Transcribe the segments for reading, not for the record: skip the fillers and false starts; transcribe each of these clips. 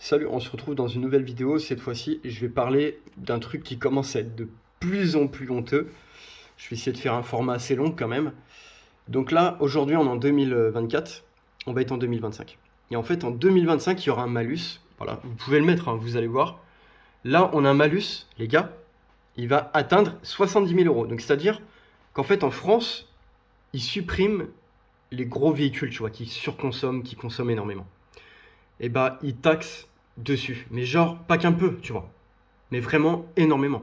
Salut, on se retrouve dans une nouvelle vidéo. Cette fois-ci, je vais parler d'un truc qui commence à être de plus en plus honteux. Je vais essayer de faire un format assez long quand même. Donc là, aujourd'hui, on est en 2024. On va être en 2025. Et en fait, en 2025, il y aura un malus. Voilà, vous pouvez le mettre, hein, vous allez voir. Là, on a un malus, les gars. Il va atteindre 70 000 euros. Donc, c'est-à-dire qu'en fait, en France, ils suppriment les gros véhicules, tu vois, qui surconsomment, qui consomment énormément. Et bah, ils taxent dessus. Mais genre, pas qu'un peu, tu vois. Mais vraiment énormément.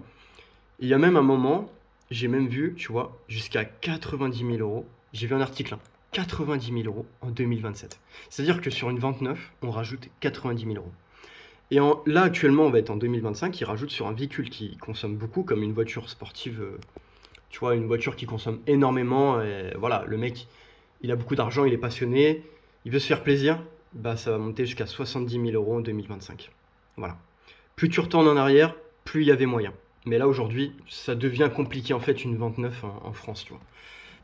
Il y a même un moment, j'ai même vu, tu vois, jusqu'à 90 000 euros. J'ai vu un article, hein, 90 000 euros en 2027. C'est-à-dire que sur une 29, on rajoute 90 000 euros. Et là, actuellement, on va être en 2025, ils rajoutent sur un véhicule qui consomme beaucoup, comme une voiture sportive, tu vois, une voiture qui consomme énormément. Et voilà, le mec, il a beaucoup d'argent, il est passionné, il veut se faire plaisir. Bah, ça va monter jusqu'à 70 000 euros en 2025. Voilà. Plus tu retournes en arrière, plus il y avait moyen. Mais là, aujourd'hui, ça devient compliqué, en fait, une 29 en France, tu vois.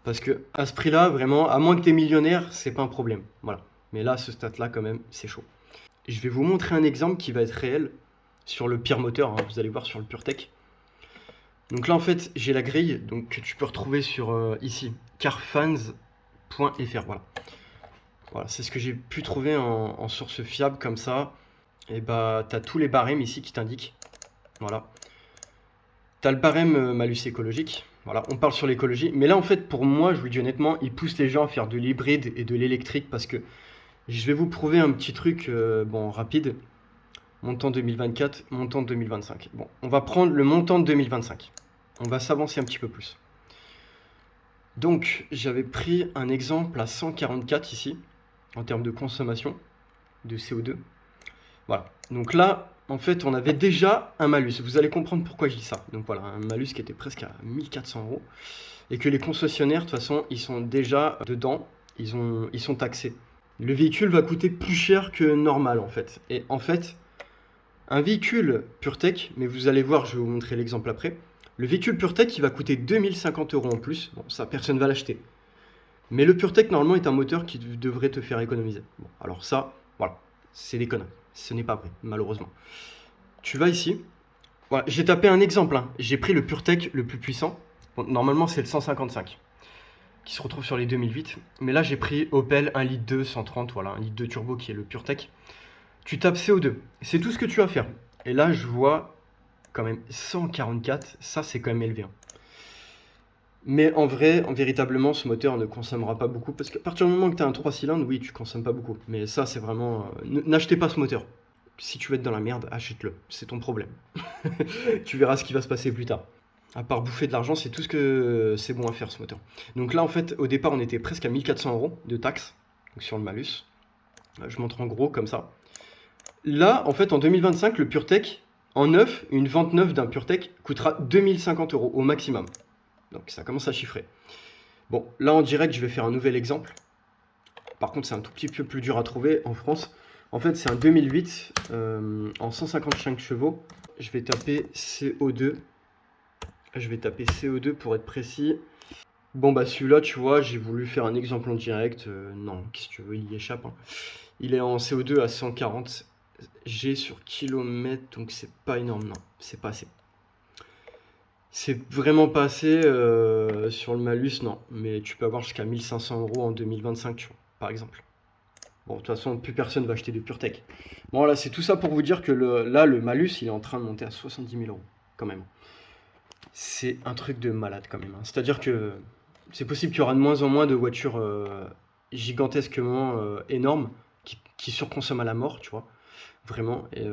Parce que à ce prix-là, vraiment, à moins que tu es millionnaire, c'est pas un problème. Voilà. Mais là, à ce stade-là, quand même, c'est chaud. Et je vais vous montrer un exemple qui va être réel sur le pire moteur, hein, vous allez voir sur le PureTech. Donc là, en fait, j'ai la grille donc, que tu peux retrouver sur ici, carfans.fr. Voilà, c'est ce que j'ai pu trouver en source fiable comme ça. Et bah, tu as tous les barèmes ici qui t'indiquent. Voilà. Tu as le barème malus écologique. Voilà, on parle sur l'écologie. Mais là, en fait, pour moi, je vous le dis honnêtement, ils poussent les gens à faire de l'hybride et de l'électrique parce que je vais vous prouver un petit truc bon, rapide. Montant 2024, montant 2025. Bon, on va prendre le montant de 2025. On va s'avancer un petit peu plus. Donc, j'avais pris un exemple à 144 ici, en termes de consommation de CO2. Voilà. Donc là, en fait, on avait déjà un malus. Vous allez comprendre pourquoi je dis ça. Donc voilà, un malus qui était presque à 1400 euros. Et que les concessionnaires, de toute façon, ils sont déjà dedans. Ils sont taxés. Le véhicule va coûter plus cher que normal, en fait. Et en fait, un véhicule PureTech, mais vous allez voir, je vais vous montrer l'exemple après. Le véhicule PureTech, il va coûter 2050 euros en plus. Bon, ça, personne ne va l'acheter. Mais le PureTech, normalement, est un moteur qui devrait te faire économiser. Bon, alors ça, voilà, c'est des conneries. Ce n'est pas vrai, malheureusement. Tu vas ici. Voilà, j'ai tapé un exemple. Hein. J'ai pris le PureTech le plus puissant. Bon, normalement, c'est le 155 qui se retrouve sur les 2008. Mais là, j'ai pris Opel 1,2 litre 130. Voilà, 1,2 litre turbo qui est le PureTech. Tu tapes CO2. C'est tout ce que tu vas faire. Et là, je vois quand même 144. Ça, c'est quand même élevé. Hein. Mais en vrai, véritablement, ce moteur ne consommera pas beaucoup. Parce qu'à partir du moment que tu as un 3 cylindres, oui, tu consommes pas beaucoup. Mais ça, c'est vraiment... n'achetez pas ce moteur. Si tu veux être dans la merde, achète-le. C'est ton problème. Tu verras ce qui va se passer plus tard. À part bouffer de l'argent, c'est tout ce que c'est bon à faire, ce moteur. Donc là, en fait, au départ, on était presque à 1400 euros de taxes donc sur le malus. Je montre en gros, comme ça. Là, en fait, en 2025, le PureTech, en neuf, une vente neuve d'un PureTech coûtera 2050 euros au maximum. Donc ça commence à chiffrer. Bon, là en direct, je vais faire un nouvel exemple. Par contre, c'est un tout petit peu plus dur à trouver en France. En fait, c'est un 2008 en 155 chevaux. Je vais taper CO2. Je vais taper CO2 pour être précis. Bon, bah celui-là, tu vois, j'ai voulu faire un exemple en direct. Non, qu'est-ce que tu veux, il y échappe. Hein. Il est en CO2 à 140 G sur kilomètre, donc c'est pas énorme, non, c'est pas assez. C'est vraiment pas assez sur le malus, non. Mais tu peux avoir jusqu'à 1500 euros en 2025, tu vois, par exemple. Bon, de toute façon, plus personne va acheter de PureTech. Bon, voilà, c'est tout ça pour vous dire que là, le malus, il est en train de monter à 70 000 euros, quand même. C'est un truc de malade, quand même. Hein. C'est-à-dire que c'est possible qu'il y aura de moins en moins de voitures gigantesquement énormes qui surconsomment à la mort, tu vois. Vraiment. Et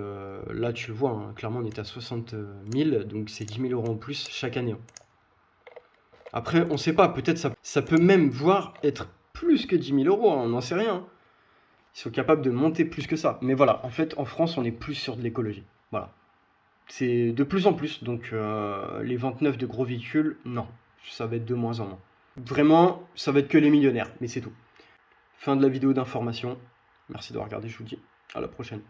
là, tu le vois, hein, clairement, on est à 60 000, donc c'est 10 000 euros en plus chaque année. Hein. Après, on sait pas, peut-être ça peut même voir être plus que 10 000 euros, hein, on n'en sait rien. Hein. Ils sont capables de monter plus que ça. Mais voilà, en fait, en France, on est plus sur de l'écologie. Voilà. C'est de plus en plus, donc les 29 de gros véhicules, non, ça va être de moins en moins. Vraiment, ça va être que les millionnaires, mais c'est tout. Fin de la vidéo d'information. Merci d'avoir regardé, je vous dis à la prochaine.